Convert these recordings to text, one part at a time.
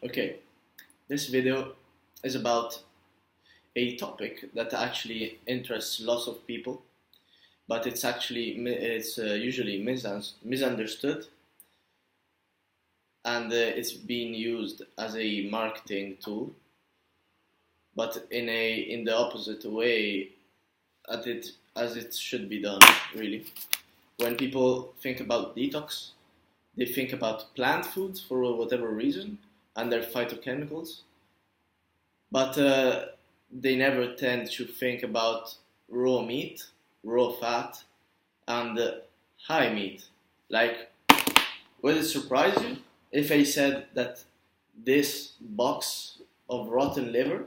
Okay, this video is about a topic that actually interests lots of people, but it's usually misunderstood, and it's being used as a marketing tool, but in the opposite way as it should be done. Really, when people think about detox, they think about plant foods for whatever reason and their phytochemicals, but they never tend to think about raw meat, raw fat, and high meat. Like, would it surprise you if I said that this box of rotten liver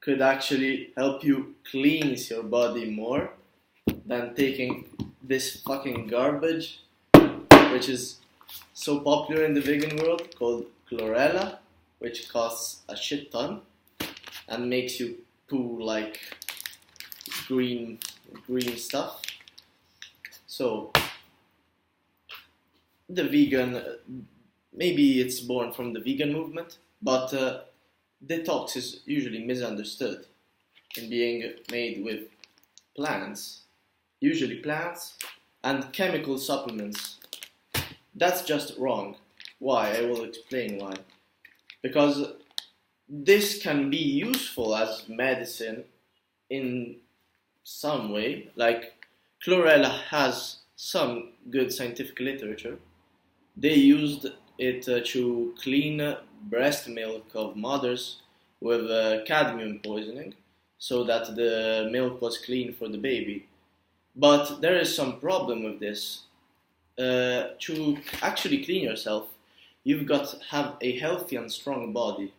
could actually help you cleanse your body more than taking this fucking garbage, which is so popular in the vegan world, called chlorella, which costs a shit ton and makes you poo like green stuff. So the vegan, maybe it's born from the vegan movement, but detox is usually misunderstood in being made with plants, usually plants, and chemical supplements. That's just wrong. Why? I will explain why. Because this can be useful as medicine in some way. Like, chlorella has some good scientific literature. They used it to clean breast milk of mothers with cadmium poisoning, so that the milk was clean for the baby. But there is some problem with this. To actually clean yourself, you've got to have a healthy and strong body.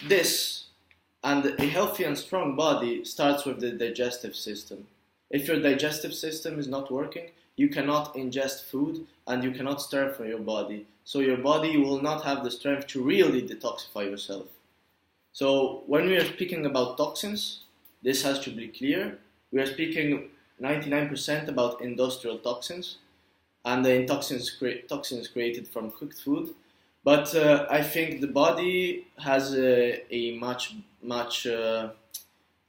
A healthy and strong body starts with the digestive system. If your digestive system is not working, you cannot ingest food and you cannot strengthen your body. So your body will not have the strength to really detoxify yourself. So when we are speaking about toxins, this has to be clear. We are speaking 99% about industrial toxins, and the toxins created from cooked food. But I think the body has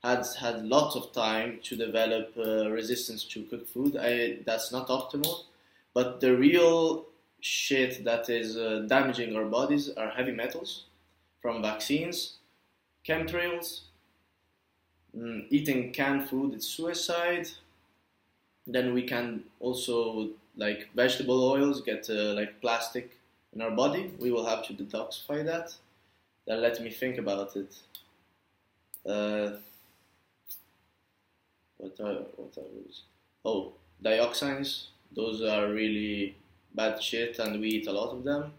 has had lots of time to develop resistance to cooked food. That's not optimal, but the real shit that is damaging our bodies are heavy metals from vaccines, chemtrails, eating canned food is suicide. Then we can also, like, vegetable oils get like plastic in our body. We will have to detoxify that. Then let me think about it. What are those? Oh, dioxins. Those are really bad shit, and we eat a lot of them.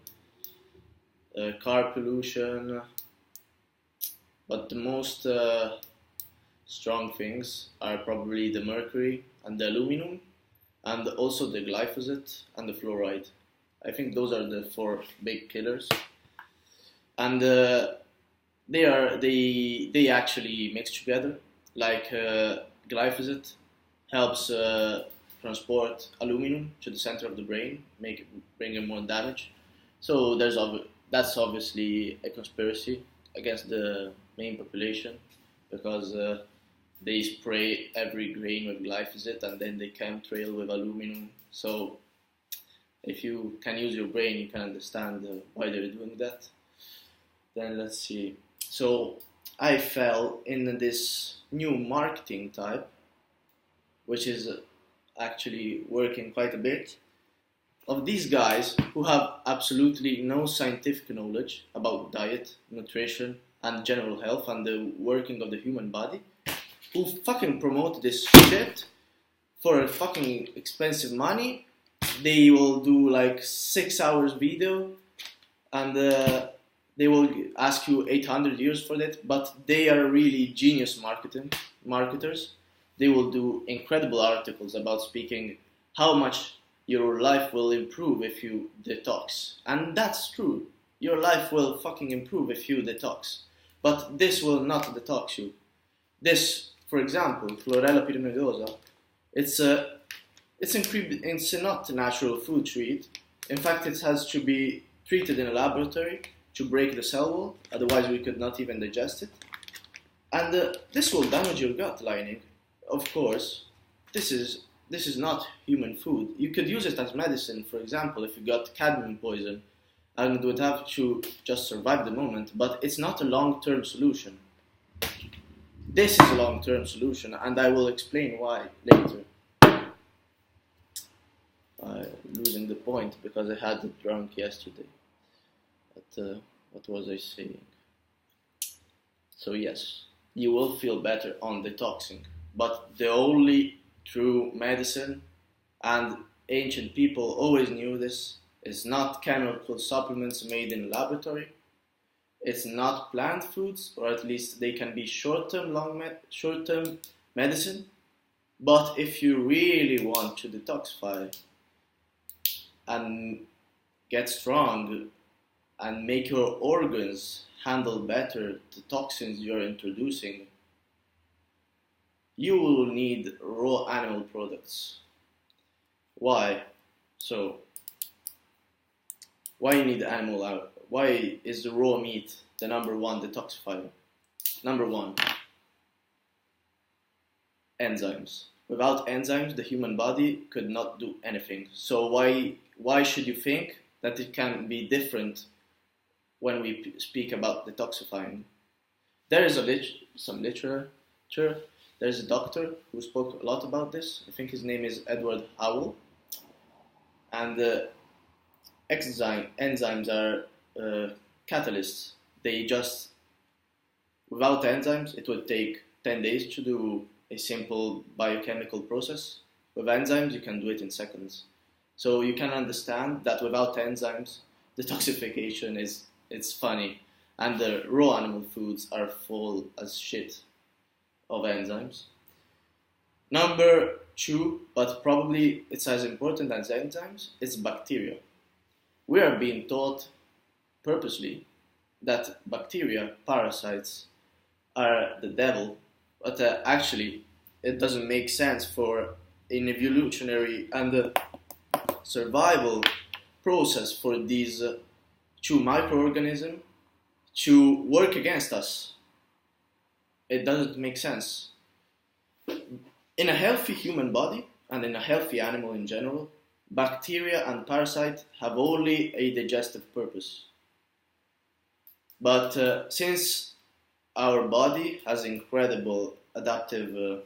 Car pollution. But the most strong things are probably the mercury and the aluminum, and also the glyphosate and the fluoride. I think those are the 4 big killers, and they actually mix together. Like, glyphosate helps transport aluminum to the center of the brain, bringing more damage. So that's obviously a conspiracy against the main population, because they spray every grain with glyphosate and then they chemtrail with aluminum. So if you can use your brain, you can understand why they're doing that. Then let's see. So I fell in this new marketing type, which is actually working quite a bit, of these guys who have absolutely no scientific knowledge about diet, nutrition, and general health and the working of the human body, who fucking promote this shit for fucking expensive money. They will do like 6 hours video, and they will ask you 800 euros for that, but they are really genius marketers. They will do incredible articles about speaking how much your life will improve if you detox. And that's true. Your life will fucking improve if you detox. But this will not detox you. This, for example, chlorella pyrimidosa, it's not a natural food to eat. In fact, it has to be treated in a laboratory to break the cell wall, otherwise we could not even digest it. And this will damage your gut lining. Of course, this is not human food. You could use it as medicine, for example, if you got cadmium poison, and would have to just survive the moment, but it's not a long-term solution. This is a long-term solution, and I will explain why later. I'm losing the point because I had it drunk yesterday. But what was I saying? So yes, you will feel better on detoxing, but the only true medicine, and ancient people always knew this, is not chemical supplements made in a laboratory. It's not plant foods, or at least they can be short-term medicine. But if you really want to detoxify and get strong and make your organs handle better the toxins you're introducing, you will need raw animal products. Why? So, why you need animal? Why is the raw meat the number one detoxifier? Number one, enzymes. Without enzymes, the human body could not do anything. So why should you think that it can be different when we speak about detoxifying? There is some literature. There's a doctor who spoke a lot about this. I think his name is Edward Howell. And enzymes are catalysts. Without enzymes, it would take 10 days to do a simple biochemical process. With enzymes, you can do it in seconds. So you can understand that without enzymes, detoxification it's funny. And the raw animal foods are full as shit of enzymes. Number two, but probably it's as important as enzymes, is bacteria. We are being taught purposely that bacteria, parasites, are the devil, but actually it doesn't make sense for an evolutionary and survival process for these two microorganisms to work against us. It doesn't make sense. In a healthy human body and in a healthy animal in general, bacteria and parasites have only a digestive purpose. But since our body has incredible adaptive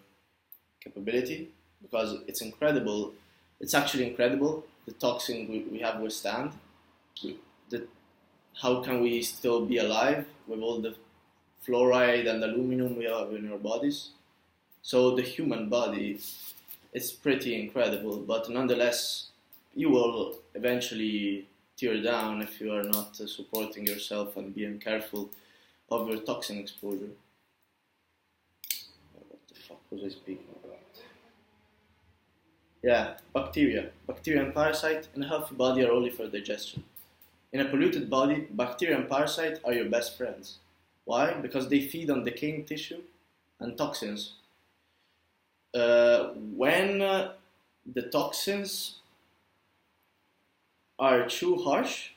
capability, because it's actually incredible, the toxin we have withstand, how can we still be alive with all the fluoride and aluminum we have in our bodies? So the human body is pretty incredible, but nonetheless, you will eventually tear down if you are not supporting yourself and being careful of your toxin exposure. What the fuck was I speaking about? Yeah, bacteria. Bacteria and parasite in a healthy body are only for digestion. In a polluted body, bacteria and parasite are your best friends. Why? Because they feed on decaying tissue and toxins. When the toxins are too harsh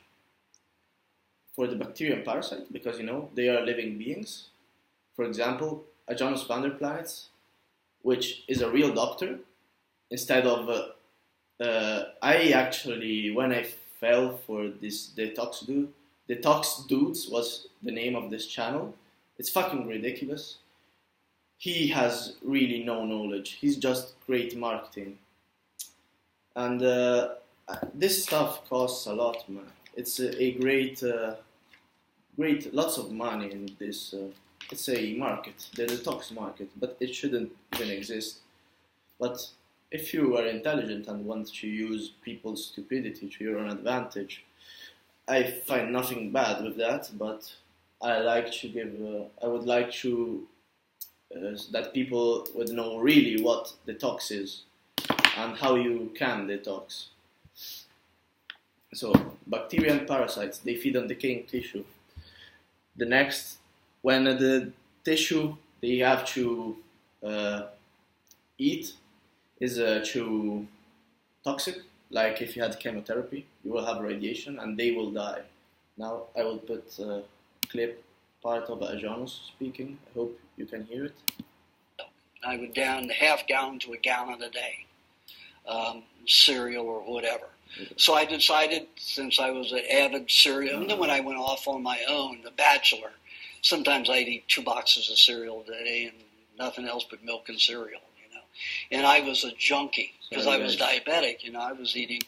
for the bacteria and parasite, because they are living beings. For example, a Jonas van der Plaats, which is a real doctor, instead of I actually, when I fell for this Detox Dudes was the name of this channel. It's fucking ridiculous. He has really no knowledge. He's just great marketing. And this stuff costs a lot, man. It's a great, lots of money in this. It's a market, the detox market, but it shouldn't even exist. But if you are intelligent and want to use people's stupidity to your own advantage, I find nothing bad with that. But I would like to that people would know really what detox is and how you can detox. So bacteria and parasites, they feed on decaying tissue. The next, when the tissue they have to eat is too toxic, like if you had chemotherapy, you will have radiation and they will die. Now I will put a clip part of Ajanos speaking. I hope you can hear it. I would down the half gallon to a gallon a day, cereal or whatever. So I decided, since I was an avid cereal, and then when I went off on my own, the bachelor, sometimes I'd eat 2 boxes of cereal a day and nothing else but milk and cereal, you know. And I was a junkie because I was diabetic, you know. I was eating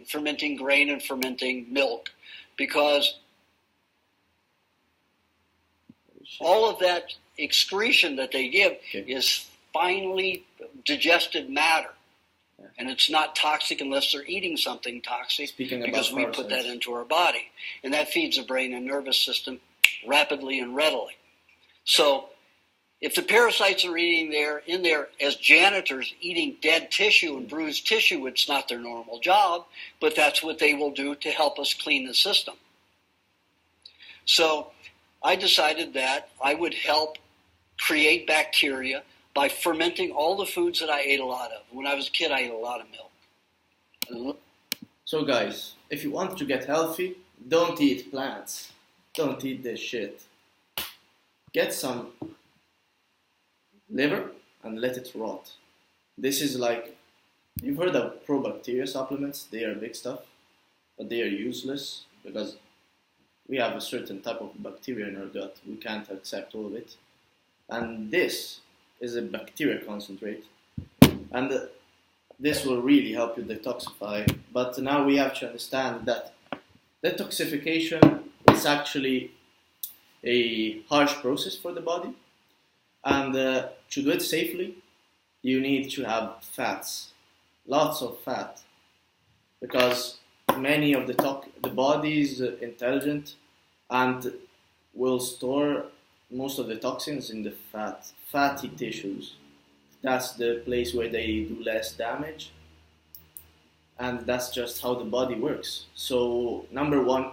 fermenting grain and fermenting milk because all of that excretion that they give is finely digested matter. And it's not toxic unless they're eating something toxic, because we put that into our body. And that feeds the brain and nervous system rapidly and readily. So if the parasites are in there as janitors eating dead tissue and bruised tissue, it's not their normal job, but that's what they will do to help us clean the system. So I decided that I would help create bacteria by fermenting all the foods that I ate a lot of. When I was a kid, I ate a lot of milk. So guys, if you want to get healthy, don't eat plants. Don't eat this shit. Get some liver and let it rot. This is like, you've heard of probacteria supplements. They are big stuff, but they are useless because we have a certain type of bacteria in our gut. We can't accept all of it. And this is a bacteria concentrate, and this will really help you detoxify. But now we have to understand that detoxification is actually a harsh process for the body, and to do it safely, you need to have fats, lots of fat, because many of the body is intelligent and will store most of the toxins in the fatty tissues. That's the place where they do less damage, and that's just how the body works. So number one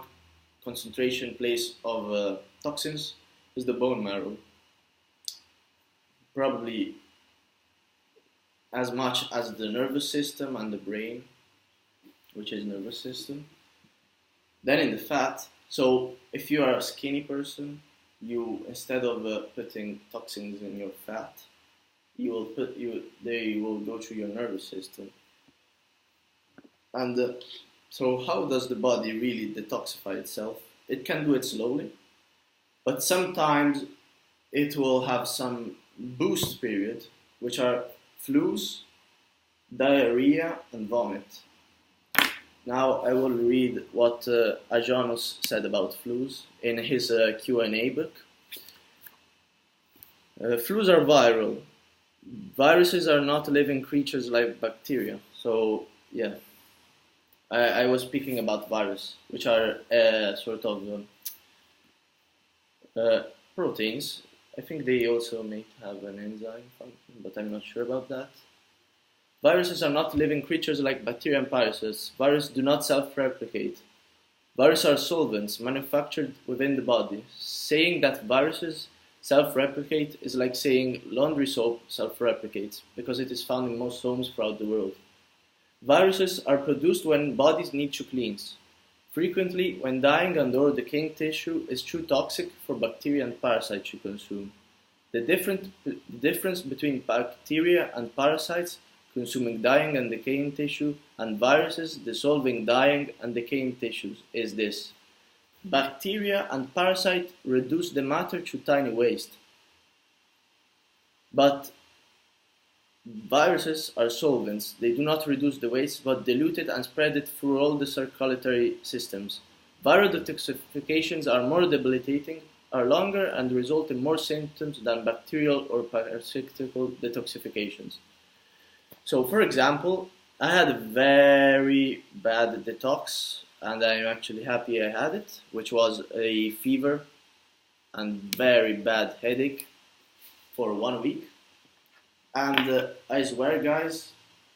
concentration place of toxins is the bone marrow, probably as much as the nervous system and the brain, which is nervous system. Then in the fat. So if you are a skinny person, you, instead of putting toxins in your fat, they will go to your nervous system. And so how does the body really detoxify itself? It can do it slowly, but sometimes it will have some boost period, which are flus, diarrhea, and vomit. Now I will read what Ajanos said about flus in his Q&A book. Flus are viral. Viruses are not living creatures like bacteria. So yeah, I was speaking about virus, which are sort of proteins. I think they also may have an enzyme function, but I'm not sure about that. Viruses are not living creatures like bacteria and parasites. Viruses do not self-replicate. Viruses are solvents manufactured within the body. Saying that viruses self-replicate is like saying laundry soap self-replicates, because it is found in most homes throughout the world. Viruses are produced when bodies need to cleanse. Frequently, when dying and/or decaying tissue is too toxic for bacteria and parasites to consume. The difference between bacteria and parasites consuming dying and decaying tissue and viruses dissolving dying and decaying tissues is this: bacteria and parasites reduce the matter to tiny waste, but viruses are solvents. They do not reduce the waste but dilute it and spread it through all the circulatory systems. Viral detoxifications are more debilitating, are longer, and result in more symptoms than bacterial or parasitical detoxifications. So, for example, I had a very bad detox, and I'm actually happy I had it, which was a fever and very bad headache for 1 week. And I swear, guys,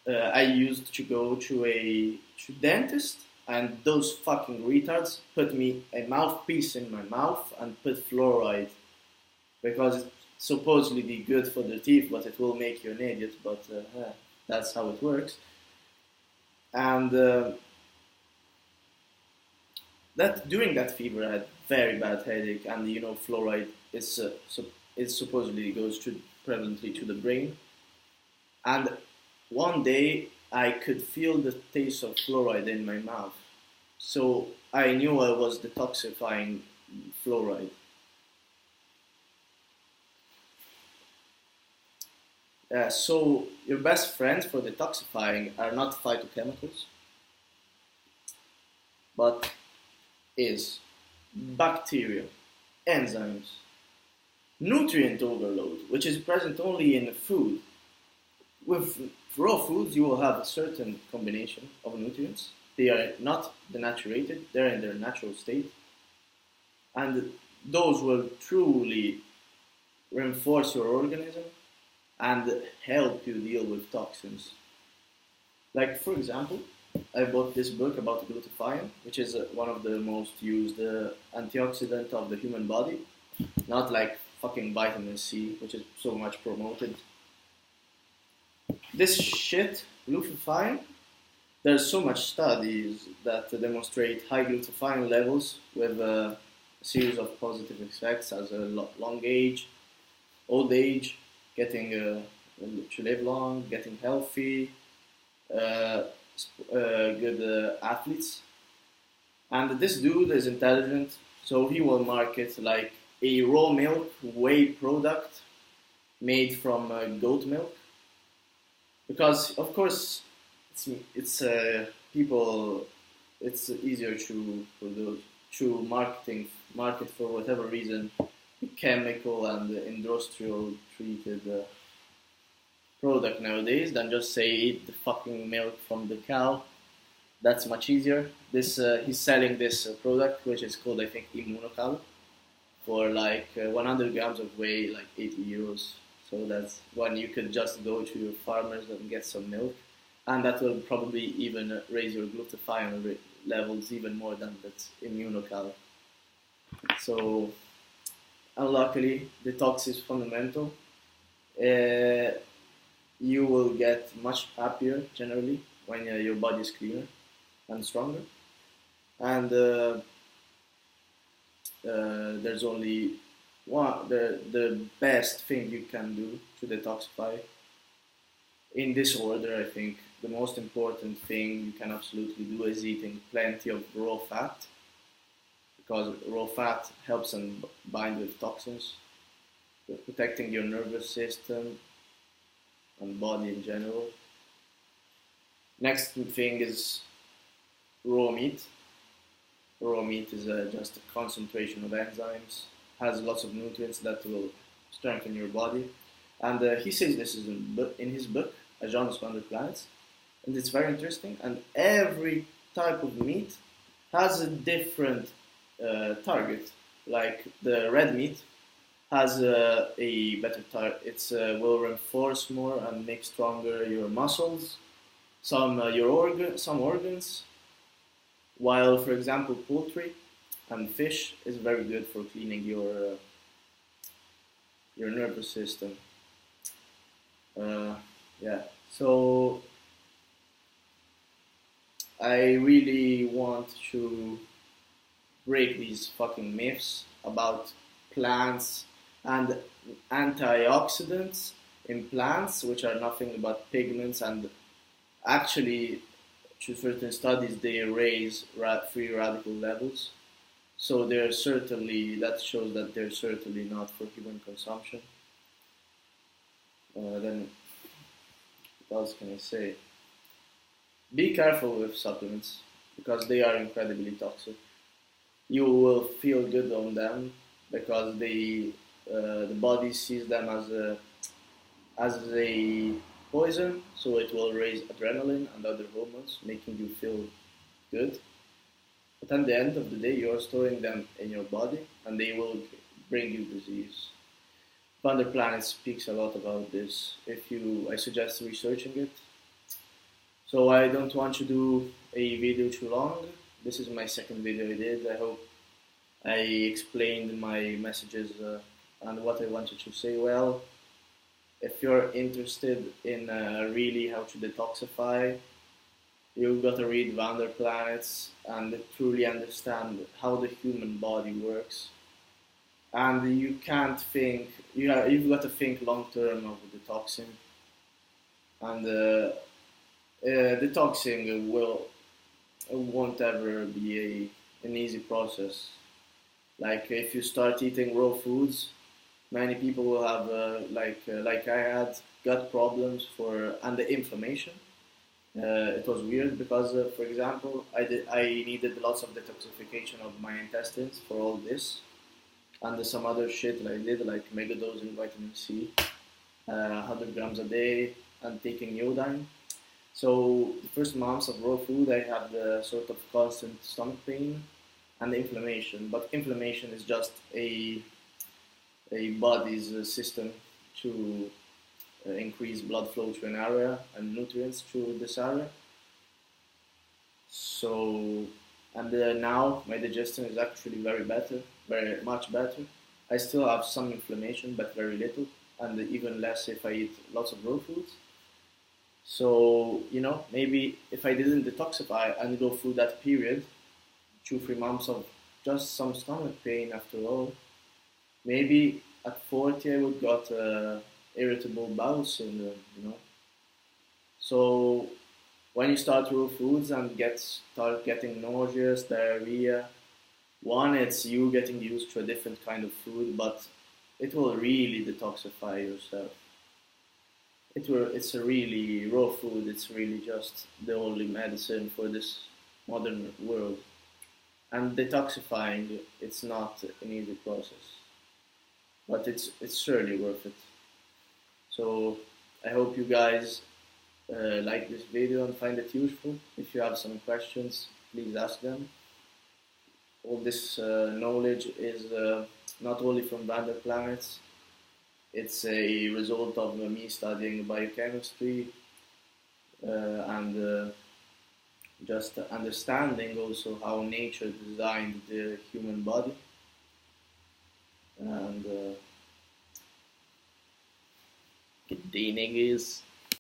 I used to go to a dentist, and those fucking retards put me a mouthpiece in my mouth and put fluoride, because it's supposedly good for the teeth, but it will make you an idiot, but that's how it works. And that during that fever I had very bad headache, and fluoride it supposedly goes prevalently to the brain. And one day I could feel the taste of fluoride in my mouth, so I knew I was detoxifying fluoride. So your best friends for detoxifying are not phytochemicals, but is bacteria, enzymes, nutrient overload, which is present only in food. With raw foods, you will have a certain combination of nutrients. They are not denaturated, they're in their natural state. And those will truly reinforce your organism and help you deal with toxins. Like, for example, I bought this book about glutathione, which is one of the most used antioxidant of the human body. Not like fucking vitamin C, which is so much promoted. This shit, glutathione, there's so much studies that demonstrate high glutathione levels with a series of positive effects as a long age, old age, getting to live long, getting healthy, good athletes. And this dude is intelligent, so he will market like a raw milk whey product made from goat milk, because of course it's people, it's easier to market for whatever reason chemical and industrial treated product nowadays than just say eat the fucking milk from the cow. That's much easier. This he's selling this product, which is called, I think, Immunocal, for like 100 grams of whey, like 80 euros. So that's when you could just go to your farmers and get some milk, and that will probably even raise your glutathione levels even more than that Immunocal. So, unluckily, detox is fundamental. You will get much happier generally when your body is cleaner and stronger. And there's only one, the best thing you can do to detoxify. In this order, I think the most important thing you can absolutely do is eating plenty of raw fat, because raw fat helps and bind with toxins, protecting your nervous system and body in general. Next thing is raw meat. Raw meat is just a concentration of enzymes, has lots of nutrients that will strengthen your body. And he says this is in his book, Agence van der Planets, and it's very interesting. And every type of meat has a different target. Like the red meat has a better target. It will reinforce more and make stronger your muscles, some organs. While, for example, poultry and fish is very good for cleaning your nervous system. So I really want to break these fucking myths about plants and antioxidants in plants, which are nothing but pigments, and actually, to certain studies, they raise free radical levels. So that shows that they're certainly not for human consumption. Then, what else can I say? Be careful with supplements, because they are incredibly toxic. You will feel good on them because the body sees them as a poison, so it will raise adrenaline and other hormones, making you feel good. But at the end of the day, you are storing them in your body, and they will bring you disease. Van der Planet speaks a lot about this. I suggest researching it. So I don't want to do a video too long. This is my second video I did. I hope I explained my messages and what I wanted to say well. If you're interested in really how to detoxify, You've got to read Wander Planets and truly understand how the human body works. And you can't think, you've got to think long term of detoxing. And detoxing won't ever be an easy process. Like if you start eating raw foods, many people will have like I had gut problems and the inflammation. It was weird because, for example, I needed lots of detoxification of my intestines for all this, and some other shit that I did, like megadosing vitamin C, 100 grams a day, and taking iodine. So the first months of raw food, I had sort of constant stomach pain and inflammation. But inflammation is just a body's system to increase blood flow to an area and nutrients to this area. So, and now my digestion is actually very much better. I still have some inflammation, but very little, and even less if I eat lots of raw foods. So, maybe if I didn't detoxify and go through that period, 2-3 months of just some stomach pain after all, maybe at 40 I would got irritable bowel syndrome. So when you start raw foods and start getting nauseous, diarrhea, one, it's you getting used to a different kind of food, but it will really detoxify yourself. It's a really raw food. It's really just the only medicine for this modern world. And detoxifying, it's not an easy process, but it's surely worth it. So I hope you guys like this video and find it useful. If you have some questions, please ask them. All this knowledge is not only from Wander Planets. It's a result of me studying biochemistry and just understanding also how nature designed the human body. And good day, niggas.